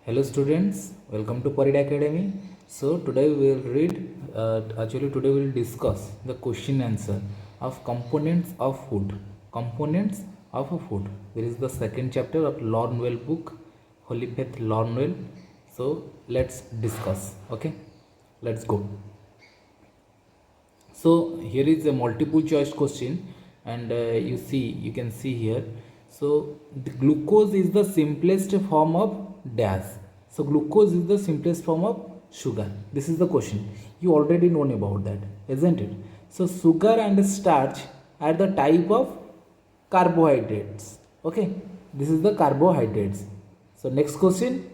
Hello students, welcome to Parid Academy. So today we will read, today we will discuss the question answer of components of food. Components of a food. There is the second chapter of Lornwell book, Holy Faith Lornwell. So let's discuss. Okay, let's go. So here is a multiple choice question, and you can see here. So the glucose is the simplest form of dash. So glucose is the simplest form of sugar. This is the question. You already known about that, isn't it? So sugar and starch are the type of carbohydrates. Okay, this is the carbohydrates. So next question.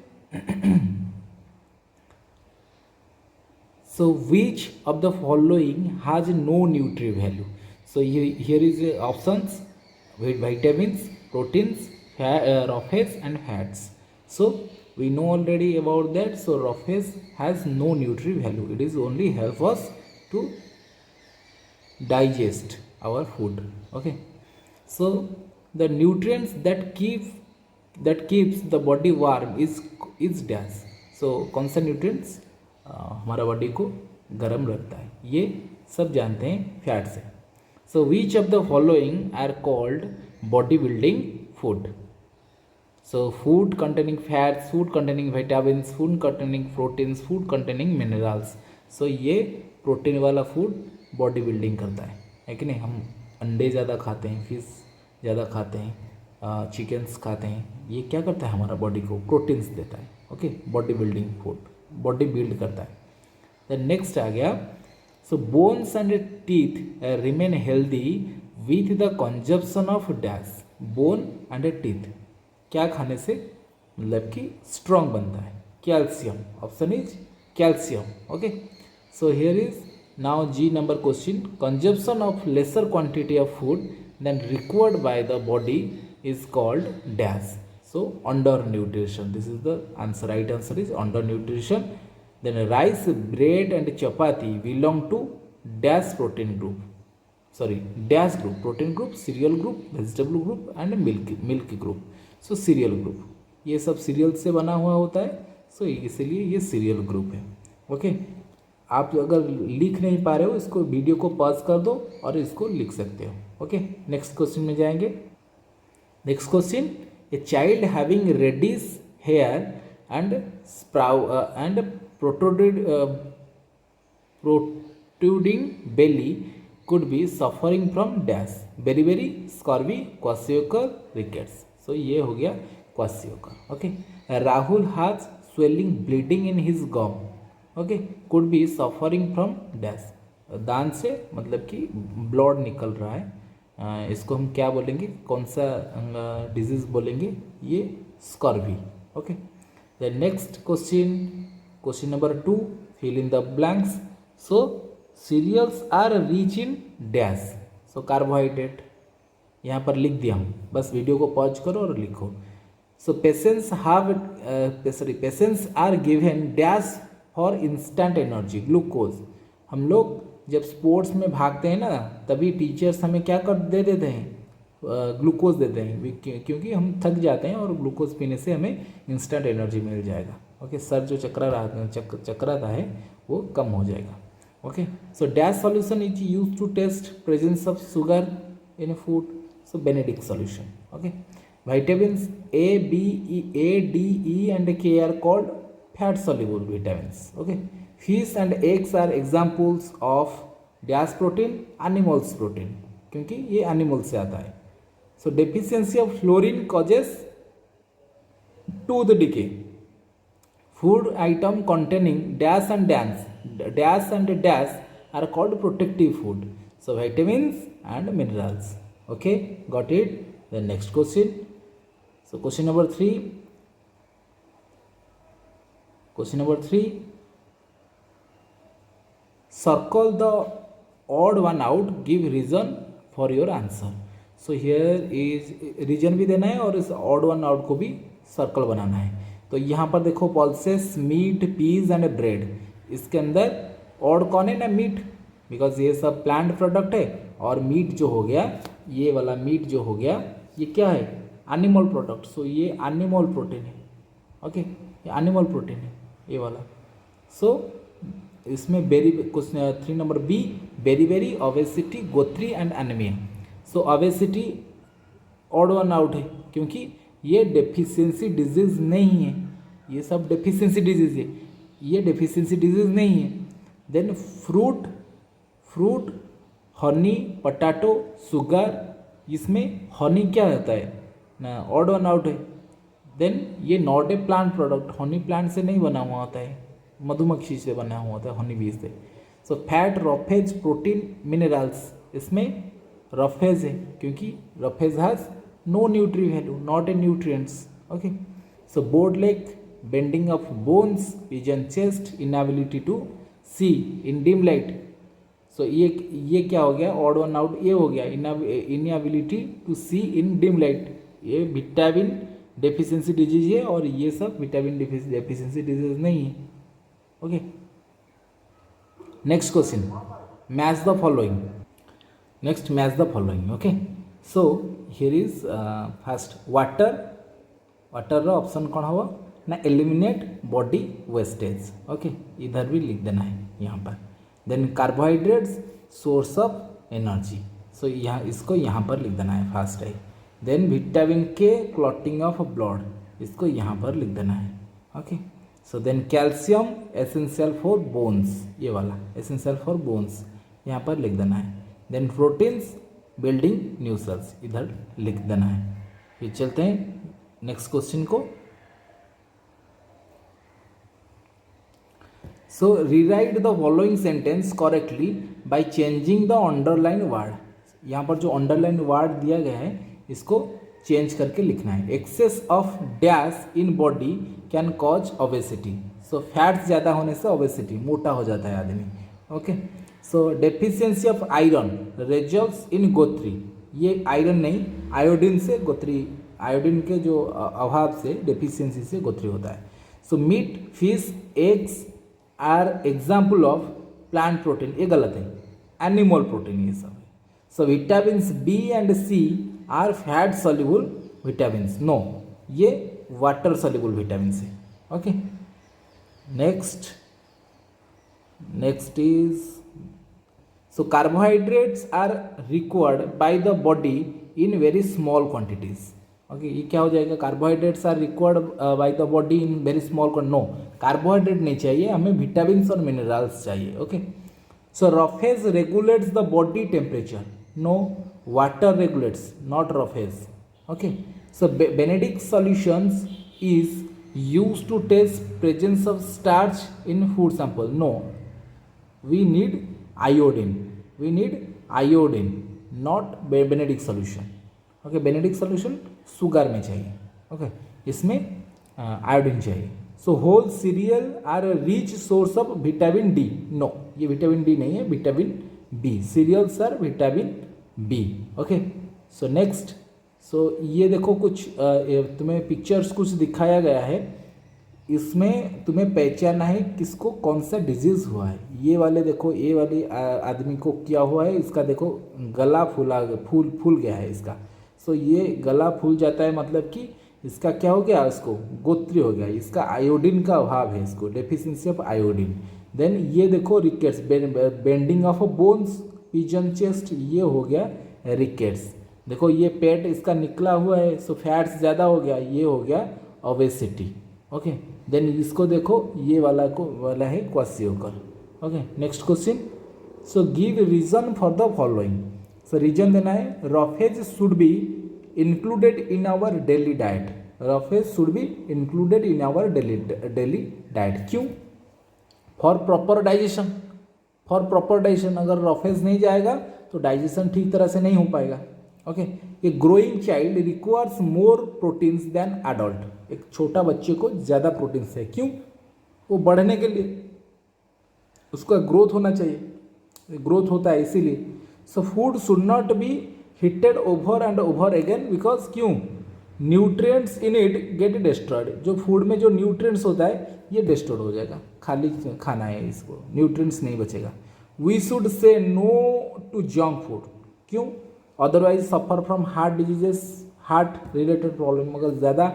So which of the following has no nutrient value? So here is the options with vitamins, proteins, roughage and fats. So we know already about that. So roughage has no nutrient value. It is only help us to digest our food. Okay. So the nutrients that keeps the body warm is dash. So कौन सा nutrients हमारा body को गर्म रखता है, ये सब जानते हैं फैट से. So which of the following are called body building food? So food containing fats, food containing vitamins, food containing proteins, food containing minerals. So ये प्रोटीन वाला फूड बॉडी बिल्डिंग करता है कि नहीं? हम अंडे ज़्यादा खाते हैं, फिश ज़्यादा खाते हैं, चिकन्स खाते हैं. ये क्या करता है? हमारा बॉडी को प्रोटीन्स देता है. Okay, body building food, body build करता है. द नेक्स्ट आ गया. So bones and teeth remain healthy with the consumption of dash. Bone and teeth क्या खाने से मतलब कि स्ट्रॉन्ग बनता है? Calcium. Option is calcium. Okay, so here is now G number question. Consumption of lesser quantity of food than required by the body is called dash. So undernutrition. This is the answer. Right answer is undernutrition. Then rice, bread and chapati belong to dash protein group. Sorry, dash group. Protein group, cereal group, vegetable group and milk group. So cereal group. ये सब serial से बना हुआ होता है. सो इसलिए ये serial group है. ओके, आप अगर लिख नहीं पा रहे हो, इसको वीडियो को पॉज कर दो और इसको लिख सकते हो. ओके, नेक्स्ट क्वेश्चन में जाएंगे. Next question. A child having reddish hair and protruding belly could be suffering from dash. Beriberi, scurvy, kwashiorkor, rickets. So ये हो गया kwashiorkor. Okay. Rahul has swelling, bleeding in his gum. Okay. Could be suffering from dash. दांत से मतलब कि blood निकल रहा है. इसको हम क्या बोलेंगे? कौन सा डिजीज बोलेंगे? ये scurvy. Okay, the next question, question number 2, fill in the blanks. So cereals are rich in dash. So carbohydrate यहाँ पर लिख दिया हूँ, बस वीडियो को पॉज करो और लिखो. So patients are given dash for instant energy. Glucose. हम लोग जब स्पोर्ट्स में भागते हैं ना, तभी टीचर्स हमें क्या कर दे देते हैं? ग्लूकोज देते हैं, क्योंकि हम थक जाते हैं और ग्लूकोज पीने से हमें इंस्टेंट एनर्जी मिल जाएगा. ओके, सर जो चक्राता है वो कम हो जाएगा. Okay, so dash solution is use to test presence of sugar in food. So Benedict solution. Okay, vitamins A, D, E and K are called fat soluble vitamins. Okay, fish and eggs are examples of dash protein, animals protein, क्योंकि ये animal से आता है. So deficiency of fluorine causes tooth decay. Food item containing dash and dash are called protective food. So vitamins and minerals. Okay, got it? The next question. So question number 3. Circle the odd one out. Give reason for your answer. So here is reason भी देना है और इस odd one out को भी circle बनाना है. तो यहाँ पर देखो, pulses, meat, peas and bread. इसके अंदर ऑड कौन है ना? मीट, बिकॉज ये सब प्लांट प्रोडक्ट है. और मीट जो हो गया, ये वाला मीट जो हो गया, ये क्या है? Animal product. सो ये एनिमल प्रोटीन है. ओके, ये एनिमल प्रोटीन है ये वाला। सो इसमें very question 3 number B, beriberi obesity, goitre and anaemia. So obesity odd one out है क्योंकि ये डेफिशिएंसी डिजीज नहीं है, ये सब डेफिशिएंसी डिजीज है, ये डेफिशिएंसी डिजीज नहीं है। Then fruit honey, potato, sugar, इसमें हनी क्या रहता है ना, ऑड वन आउट है। देन ये not a plant product, honey plant से नहीं बना हुआ होता है, मधुमक्खी से बना हुआ होता है, हनी बीज से। So fat, roughage, protein, minerals, इसमें रफेज है क्योंकि roughage has no nutri value, not a nutrients. Okay, so bowed leg, bending of bones, pigeon chest, inability to see in dim light. So ये क्या हो गया, odd one out ये हो गया, inability to see in dim light, ये vitamin deficiency disease है और ये सब विटामिन डेफिशिएंसी डिजीज नहीं है। Okay, next question, match the following. Next match the following. Okay, so here is first water option कौन होगा ना, एलिमिनेट बॉडी वेस्टेज। ओके, इधर भी लिख देना है यहाँ पर। Then carbohydrates source of energy, so यहाँ इसको यहाँ पर लिख देना है फर्स्ट है। Then vitamin K clotting of blood, इसको यहाँ पर लिख देना है। Okay, so then calcium essential for bones, ये वाला एसेंशियल फॉर बोन्स यहाँ पर लिख देना है। Then proteins building new cells, इधर लिख देना है। फिर चलते हैं नेक्स्ट क्वेश्चन को। So rewrite the following sentence correctly by changing the underline word. यहाँ पर जो अंडरलाइन वर्ड दिया गया है इसको चेंज करके लिखना है। Excess of dash in body can cause obesity, so fats ज़्यादा होने से ओबेसिटी, मोटा हो जाता है आदमी। Okay, so deficiency of iron results in goitre, ये आयरन नहीं, आयोडीन से गोत्री, आयोडीन के जो अभाव से डेफिशिएंसी से गोत्री होता है। So meat, fish, eggs are example of plant protein, ये गलत है, एनिमल प्रोटीन ये सब है। So vitamin B and C are fat soluble vitamins, no, ये वाटर सॉल्युबल विटामिन है। Okay, next is, so carbohydrates are required by the body in very small quantities. Okay, ये क्या हो जाएगा, carbohydrates are required by the body in very small, no, carbohydrate नहीं चाहिए हमें, vitamins और मिनरल्स चाहिए। Okay, so roughage regulates the body temperature, no, water regulates, not roughage. Okay, so Benedict solutions is used to test presence of starch in food sample, no, we need iodine, not Benedict solution. Okay, Benedict solution sugar में चाहिए। Okay, इसमें iodine चाहिए। So whole cereal are rich source of vitamin D, no, ये vitamin D नहीं है, vitamin B, cereals are vitamin B. Okay, so next, so ये देखो कुछ तुम्हें पिक्चर्स कुछ दिखाया गया है, इसमें तुम्हें पहचानना है किसको कौन सा डिजीज़ हुआ है। ये वाले देखो, ये वाली आदमी को क्या हुआ है, इसका देखो गला फूल गया है इसका। सो ये गला फूल जाता है मतलब कि इसका क्या हो गया, इसको गोत्री हो गया, इसका आयोडीन का अभाव है, इसको डेफिशिएंसी ऑफ आयोडीन। देन ये देखो rickets, bending of bones, pigeon chest, ये हो गया रिकेट्स। देखो ये पेट इसका निकला हुआ है, सो फैट्स ज़्यादा हो गया, ये हो गया ओबेसिटी। ओके, देन इसको देखो, ये वाला है kwashiorkor. Okay, next question, so give reason for the following. So reason देना है, roughage should be included in our daily diet, roughage should be included in our daily diet, क्यों, for proper digestion, अगर roughage नहीं जाएगा तो digestion ठीक तरह से नहीं हो पाएगा। Okay, a growing child requires more proteins than adult, एक छोटा बच्चे को ज़्यादा प्रोटीन्स है, क्यों, वो बढ़ने के लिए, उसका ग्रोथ होना चाहिए, ग्रोथ होता है इसीलिए। So food should not be heated over and over again, because क्यों, nutrients in it get destroyed, जो फूड में जो न्यूट्रिएंट्स होता है ये डिस्ट्रॉयड हो जाएगा, खाली खाना है इसको, न्यूट्रिएंट्स नहीं बचेगा। We should say no to junk food, क्यों, otherwise suffer from heart diseases, heart related problem, अगर ज़्यादा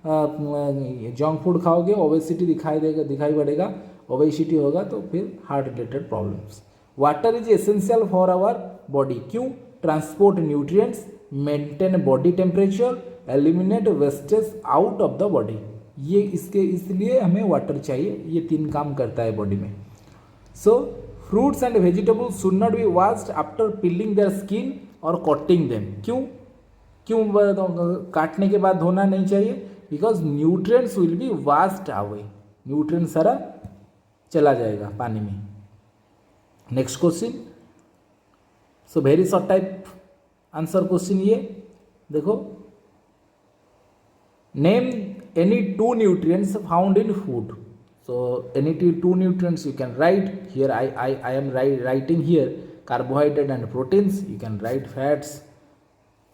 जंक फूड खाओगे ओबेसिटी दिखाई पड़ेगा, ओबेसिटी होगा तो फिर heart related problems. Water is essential for our body, क्यों? Transport nutrients, maintain body temperature, eliminate wastage out of the body. ये इसलिए हमें वाटर चाहिए, ये 3 काम करता है बॉडी में। सो fruits and vegetables should not B washed after piling their skin और कटिंग देम, क्यों? काटने के बाद धोना नहीं चाहिए? Because nutrients will be washed away, nutrient सारा चला जाएगा पानी में। Next question, so very short type answer question, ये देखो, name any 2 nutrients found in food. So any 2 nutrients you can write here. I am writing here carbohydrate and proteins. You can write fats,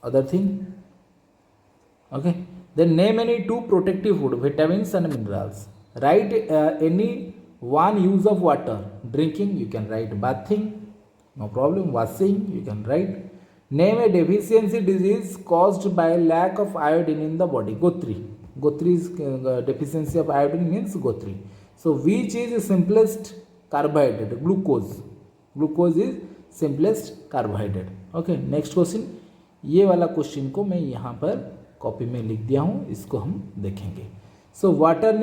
other thing. Okay, then name any 2 protective food, vitamins and minerals. Write any 1 use of water, drinking you can write, bathing no problem, washing you can write. Name a deficiency disease caused by lack of iodine in the body. Go3 is deficiency of iodine means Go3. So which is simplest carbohydrate? Glucose is simplest carbohydrate. Okay, next question, ये वाला question को मैं यहाँ पर copy में लिख दिया हूँ, इसको हम देखेंगे। So what are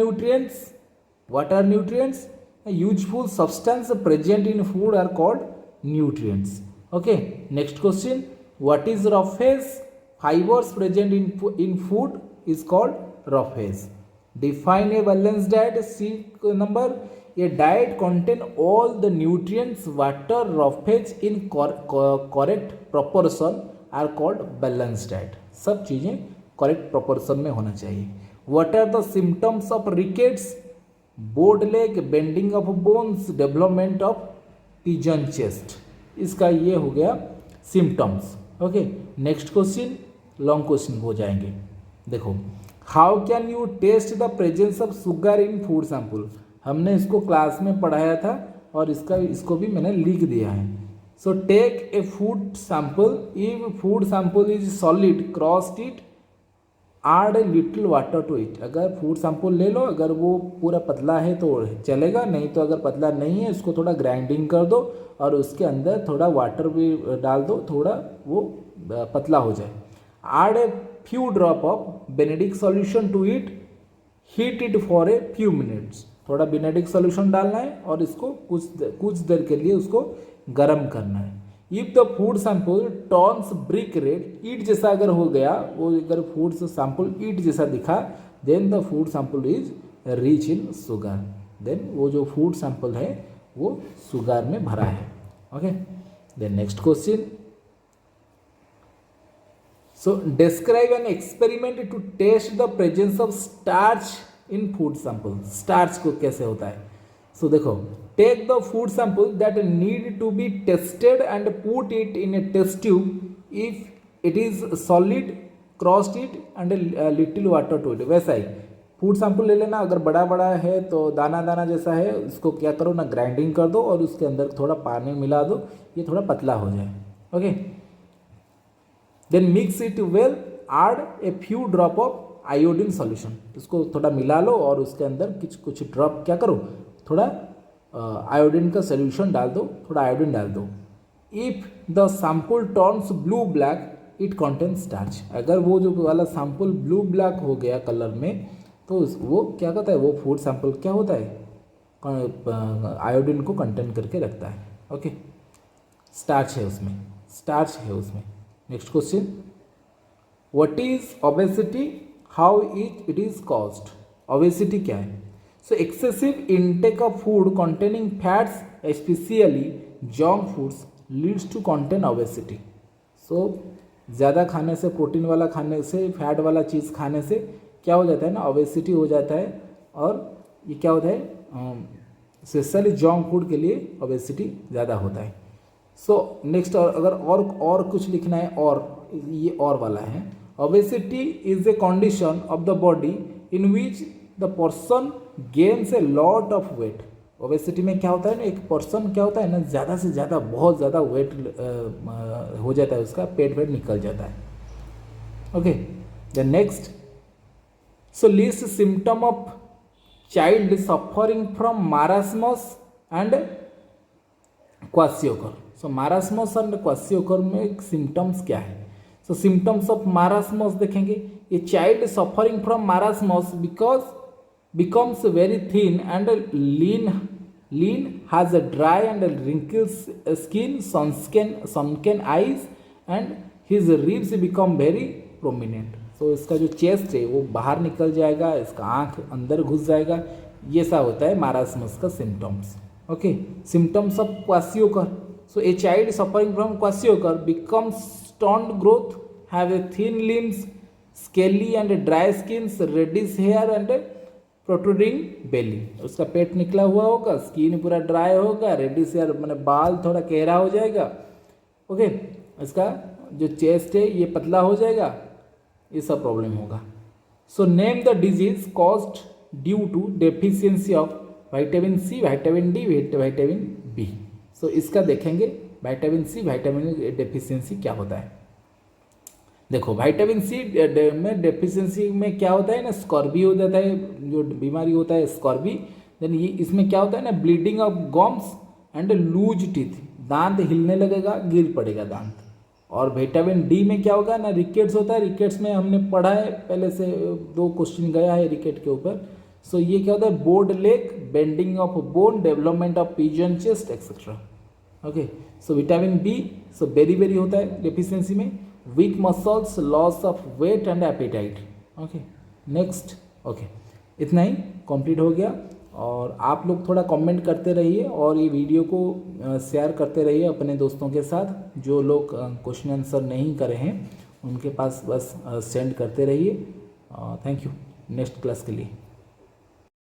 nutrients? A useful substance present in food are called nutrients. Okay, next question, what is roughage? Fibers present in food is called roughage. Define a balanced diet. C number, a diet contain all the nutrients, water, roughage in correct proportion are called balanced diet. सब चीज़ें correct proportion में होना चाहिए। What are the symptoms of rickets? Bowed leg, bending of bones, development of pigeon chest. इसका ये हो गया symptoms. Okay, next question long question हो जाएंगे। देखो, how can you test the presence of sugar in food sample? हमने इसको class में पढ़ाया था और इसको भी मैंने लिख दिया है। So take a food sample, if food sample is solid crush it, add a little water to it. अगर फूड सैंपल ले लो, अगर वो पूरा पतला है तो चलेगा, नहीं तो अगर पतला नहीं है इसको थोड़ा ग्राइंडिंग कर दो और उसके अंदर थोड़ा वाटर भी डाल दो, थोड़ा वो पतला हो जाए। Add a few drop of Benedict solution to it, heat it for a few minutes. थोड़ा बेनेडिक्ट सॉल्यूशन डालना है और इसको कुछ देर के लिए उसको गर्म करना है। If the food sample turns brick red, it जैसा अगर हो गया, वो अगर फूड सैंपल ईट जैसा दिखा, then the food sample is rich in sugar, then वो जो फूड सैंपल है वो शुगर में भरा है। Okay, then next question, so describe an experiment to test the presence of starch in food sample. Starch को कैसे होता है? सो देखो, take the food sample that need to be tested and put it in a test tube, if it is solid crush it and little water to it. वैसा ही food sample ले लेना, अगर बड़ा बड़ा है तो दाना दाना जैसा है, इसको क्या करो ना, ग्राइंडिंग कर दो और उसके अंदर थोड़ा पानी मिला दो, ये थोड़ा पतला हो जाए। Okay, then mix it well, add a few drop of iodine solution. इसको थोड़ा मिला लो और उसके अंदर कुछ ड्रॉप क्या करो, थोड़ा आयोडीन का सोल्यूशन डाल दो, थोड़ा आयोडीन डाल दो। If the sample turns blue black, it contains starch. अगर वो जो वाला सैंपल ब्लू ब्लैक हो गया कलर में, तो वो क्या कहता है, वो फूड सैंपल क्या होता है, आयोडीन को कंटेन करके रखता है। ओके, स्टार्च है उसमें। Next question, what is obesity, how it is caused? Obesity क्या है? So excessive intake of food containing fats, specially junk foods, leads to contain obesity. So ज़्यादा खाने से, प्रोटीन वाला खाने से, फैट वाला चीज़ खाने से क्या हो जाता है ना, ओबेसिटी हो जाता है। और ये क्या होता है, स्पेशली जंक फूड के लिए ओबेसिटी ज़्यादा होता है। सो नेक्स्ट, अगर और कुछ लिखना है, और ये और वाला है, obesity is a condition of the body in which the person gains a lot of weight. Obesity में क्या होता है ना, एक पर्सन क्या होता है ना, ज़्यादा से ज़्यादा बहुत ज़्यादा वेट हो जाता है, उसका पेट वेट निकल जाता है। Okay, the next, So list symptom of child suffering from marasmus and kwashiorkor. So marasmus and kwashiorkor में सिम्टम्स क्या है? सो सिम्टम्स ऑफ मारास्मस देखेंगे. A child suffering from marasmus because becomes very thin and lean has a dry and wrinkled skin, sunken eyes and his ribs become very prominent. So इसका जो chest है वो बाहर निकल जाएगा, इसका आँख अंदर घुस जाएगा. ये सा होता है मारास्मस का symptoms. Okay, symptoms of kwashiorkor. So a child suffering from kwashiorkor becomes stunted growth, have a thin limbs, scaly and dry skins, reddish hair and protruding belly. उसका पेट निकला हुआ होगा, स्किन पूरा ड्राई होगा, रेडिश हेयर मैंने बाल थोड़ा गहरा हो जाएगा. ओके, इसका जो चेस्ट है ये पतला हो जाएगा, ये सब प्रॉब्लम होगा. So name the disease caused due to deficiency of vitamin C, vitamin D, vitamin B. So इसका देखेंगे विटामिन सी, विटामिन डेफिशिएंसी क्या होता है. देखो विटामिन सी में डेफिशिएंसी में क्या होता है ना, स्कॉर्बी हो जाता है, जो बीमारी होता है स्कॉर्बी. देन ये इसमें क्या होता है ना, bleeding of gums and loose teeth, दांत हिलने लगेगा, गिर पड़ेगा दांत. और विटामिन डी में क्या होगा ना, रिकेट्स होता है. रिकेट्स में हमने पढ़ा है पहले से, 2 क्वेश्चन गया है रिकेट के ऊपर. सो ये क्या होता है, bowed leg, bending of bone, development of pigeon chest etcetera. Okay, so vitamin B so बेरी होता है डेफिशिएंसी में. Weak muscles, loss of weight and appetite. Okay, next. Okay, इतना ही कंप्लीट हो गया. और आप लोग थोड़ा कमेंट करते रहिए और ये वीडियो को शेयर करते रहिए अपने दोस्तों के साथ. जो लोग क्वेश्चन आंसर नहीं करे हैं उनके पास बस सेंड करते रहिए. Thank you. नेक्स्ट क्लास के लिए.